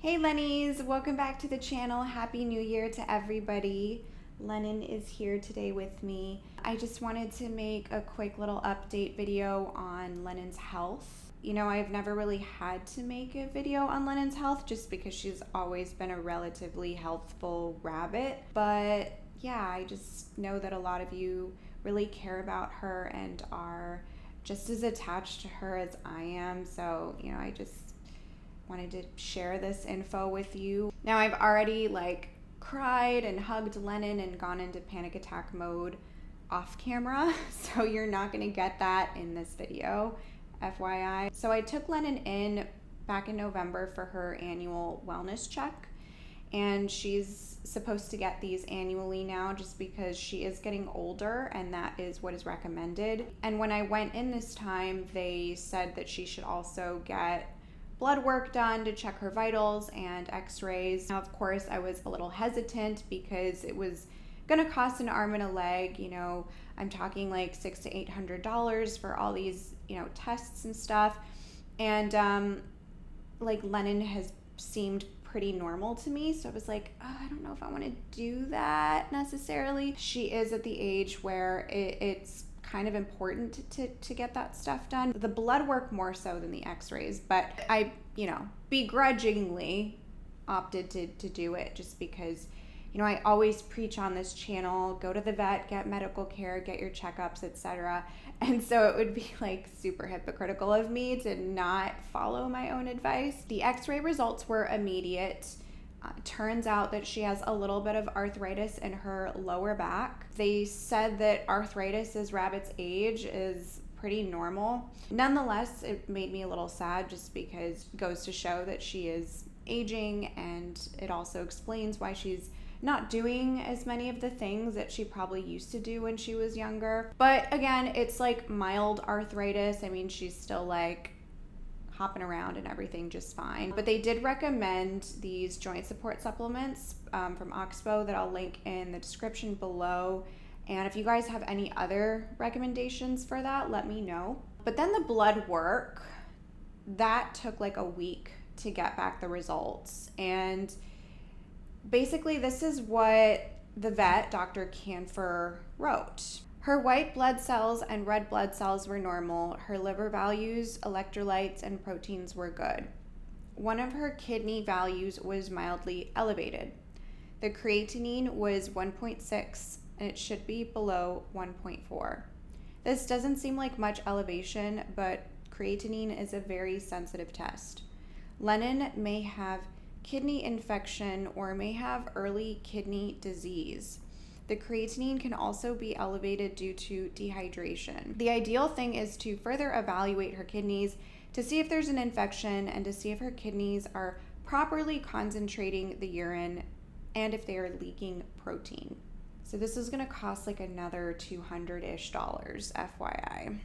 Hey Lennies, welcome back to the channel. Happy New Year to everybody. Lennon is here today with me. I just wanted to make a quick little update video on Lennon's health. You know, I've never really had to make a video on Lennon's health just because she's always been a relatively healthful rabbit. But yeah, I just know that a lot of you really care about her and are just as attached to her as I am. So, you know, I just wanted to share this info with you. Now I've already cried and hugged Lennon and gone into panic attack mode off camera, so you're not gonna get that in this video, FYI. So I took Lennon in back in November for her annual wellness check, and she's supposed to get these annually now just because she is getting older and that is what is recommended. And when I went in this time, they said that she should also get blood work done to check her vitals and x-rays. Now, of course, I was a little hesitant because it was gonna cost an arm and a leg. You know, I'm talking like $600 to $800 for all these, tests and stuff. And Lennon has seemed pretty normal to me, so I was like, I don't know if I want to do that necessarily. She is at the age where it's kind of important to get that stuff done. The blood work more so than the x-rays, but I, begrudgingly opted to do it just because, I always preach on this channel, go to the vet, get medical care, get your checkups, etc. And so it would be super hypocritical of me to not follow my own advice. The x-ray results were immediate. Turns out that she has a little bit of arthritis in her lower back. They said that arthritis as rabbits age is pretty normal. Nonetheless, it made me a little sad just because it goes to show that she is aging, and it also explains why she's not doing as many of the things that she probably used to do when she was younger. But again, it's mild arthritis. I mean, she's still hopping around and everything just fine. But they did recommend these joint support supplements from Oxbow that I'll link in the description below. And if you guys have any other recommendations for that, let me know. But then the blood work, that took a week to get back the results. And basically this is what the vet, Dr. Canfer, wrote. Her white blood cells and red blood cells were normal. Her liver values, electrolytes, and proteins were good. One of her kidney values was mildly elevated. The creatinine was 1.6, and it should be below 1.4. This doesn't seem like much elevation, but creatinine is a very sensitive test. Lennon may have kidney infection or may have early kidney disease. The creatinine can also be elevated due to dehydration. The ideal thing is to further evaluate her kidneys to see if there's an infection and to see if her kidneys are properly concentrating the urine and if they are leaking protein. So this is gonna cost another $200-ish, FYI.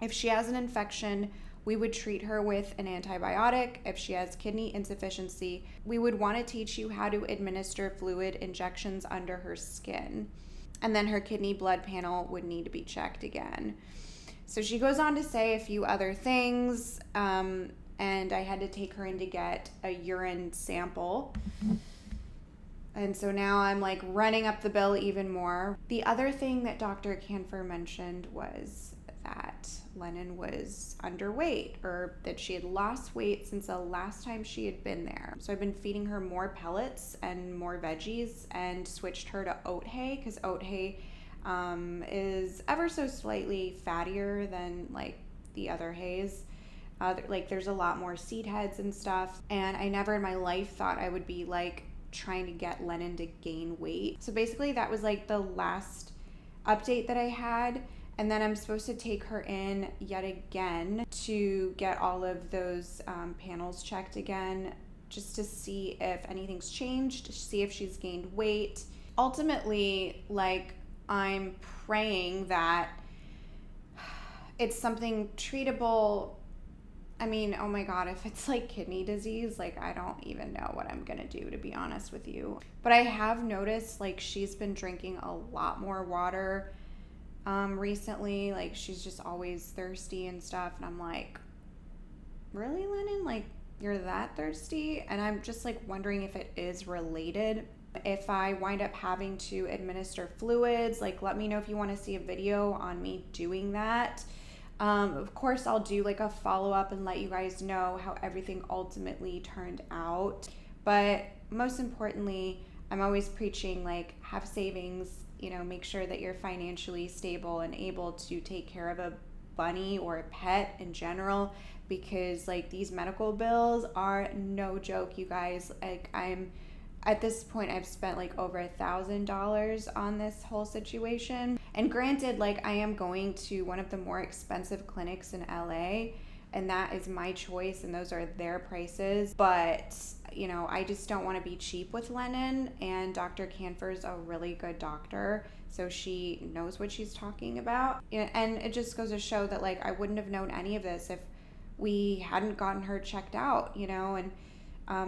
If she has an infection, we would treat her with an antibiotic. If she has kidney insufficiency, we would want to teach you how to administer fluid injections under her skin. And then her kidney blood panel would need to be checked again. So she goes on to say a few other things, and I had to take her in to get a urine sample. And so now I'm running up the bill even more. The other thing that Dr. Canfer mentioned was that Lennon was underweight, or that she had lost weight since the last time she had been there. So I've been feeding her more pellets and more veggies and switched her to oat hay because oat hay is ever so slightly fattier than the other hays. There's a lot more seed heads and stuff, and I never in my life thought I would be trying to get Lennon to gain weight. So basically that was the last update that I had. And then I'm supposed to take her in yet again to get all of those panels checked again, just to see if anything's changed, to see if she's gained weight. Ultimately, I'm praying that it's something treatable. I mean, oh my God, if it's kidney disease, I don't even know what I'm gonna do, to be honest with you. But I have noticed she's been drinking a lot more water recently. She's just always thirsty and stuff, and I'm really, Lennon? you're that thirsty. And I'm just like wondering if it is related. If I wind up having to administer fluids, like let me know if you want to see a video on me doing that. Of course, I'll do like a follow-up and let you guys know how everything ultimately turned out. But most importantly, I'm always preaching like have savings, you know, make sure that you're financially stable and able to take care of a bunny or a pet in general, because like these medical bills are no joke, you guys. Like I'm at this point, I've spent like over $1,000 on this whole situation. And granted, like I am going to one of the more expensive clinics in LA, and that is my choice, and those are their prices. But, you know, I just don't want to be cheap with Lennon, and Dr. Canfer's a really good doctor, so she knows what she's talking about. And it just goes to show that like I wouldn't have known any of this if we hadn't gotten her checked out, you know. And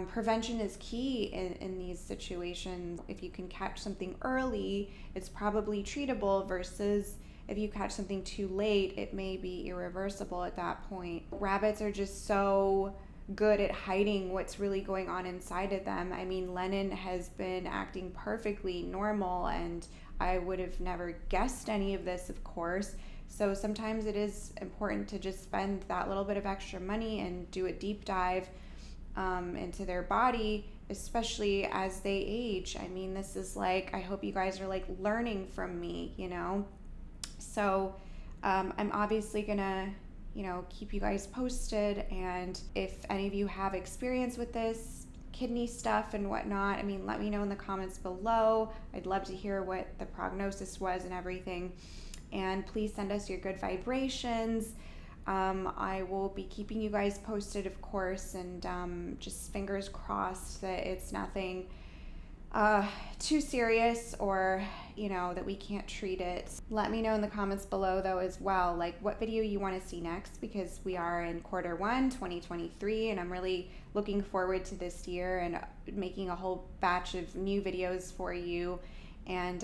prevention is key in these situations. If you can catch something early, it's probably treatable, versus if you catch something too late, it may be irreversible at that point. Rabbits are just so good at hiding what's really going on inside of them. I mean, Lennon has been acting perfectly normal, and I would have never guessed any of this, of course. So sometimes it is important to just spend that little bit of extra money and do a deep dive into their body, especially as they age. I mean, this is like, I hope you guys are like learning from me, you know? So I'm obviously gonna, you know, keep you guys posted. And if any of you have experience with this kidney stuff and whatnot, I mean, let me know in the comments below. I'd love to hear what the prognosis was and everything. And please send us your good vibrations. I will be keeping you guys posted, of course, and just fingers crossed that it's nothing too serious, or, you know, that we can't treat it. Let me know in the comments below, though, as well, like what video you want to see next, because we are in Q1 2023, and I'm really looking forward to this year and making a whole batch of new videos for you. And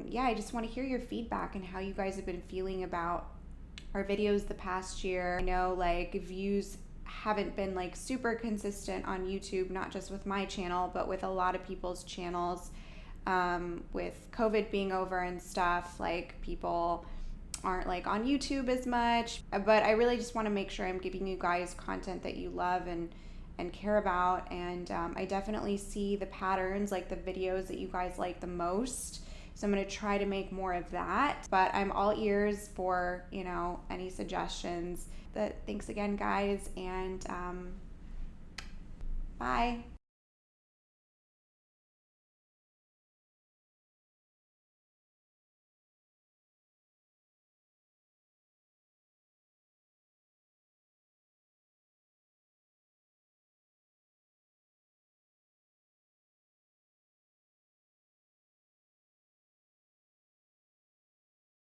yeah, I just want to hear your feedback and how you guys have been feeling about our videos the past year. I know like views haven't been like super consistent on YouTube, not just with my channel, but with a lot of people's channels. With COVID being over and stuff, like people aren't like on YouTube as much. But I really just want to make sure I'm giving you guys content that you love and care about. And I definitely see the patterns, like the videos that you guys like the most. So I'm going to try to make more of that, but I'm all ears for, you know, any suggestions. But thanks again, guys, and bye.